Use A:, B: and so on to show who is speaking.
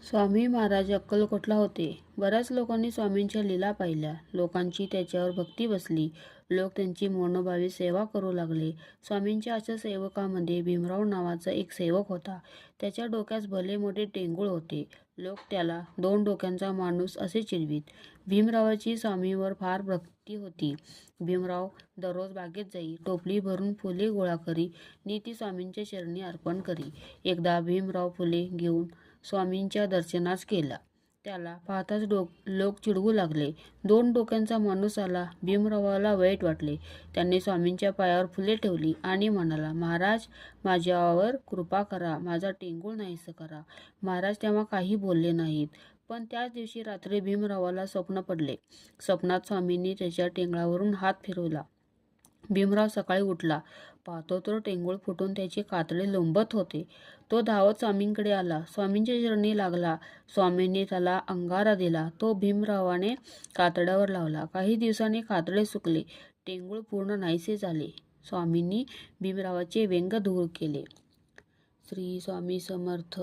A: स्वामी महाराज अक्कलकोटला होते. बऱ्याच लोकांनी स्वामींच्या लीला पाहिल्या. लोकांची त्याच्यावर भक्ती बसली. लोक त्यांची मनोभावे सेवा करू लागले. स्वामींच्या अशा सेवकामध्ये भीमराव नावाचा एक सेवक होता. त्याच्या डोक्यास भले मोठे टेंगूळ होते. लोक त्याला 2 डोक्यांचा माणूस असे चिडवीत. भीमरावाची स्वामींवर फार भक्ती होती. भीमराव दररोज बागेत जाई, टोपली भरून फुले गोळा करी नि ती स्वामींच्या चरणी अर्पण करी. एकदा भीमराव फुले घेऊन स्वामींच्या दर्शनास गेला. त्याला पाहताच लोक चिडवू लागले. 2 डोक्यांचा माणूस आला. भीमरावाला वाईट वाटले. त्यांनी स्वामींच्या पायावर फुले ठेवली आणि म्हणाला, महाराज, माझ्यावर कृपा करा, माझा टेंगूळ नाहीसे करा. महाराज तेव्हा काही बोलले नाहीत. पण त्याच दिवशी रात्री भीमरावाला स्वप्न पडले. स्वप्नात स्वामींनी त्याच्या टेंगळावरून हात फिरवला. भीमराव सकाळी उठला. पाहतो तर टेंगूळ फुटून त्याचे कातडे लोंबत होते. तो धावत स्वामींकडे आला. स्वामींच्या चरणी लागला. स्वामींनी त्याला अंगारा दिला. तो भीमरावाने कातड्यावर लावला. काही दिवसांनी कातडे सुकले. टेंगूळ पूर्ण नाहीसे झाले. स्वामींनी भीमरावाचे व्यंग दूर केले. श्री स्वामी समर्थ.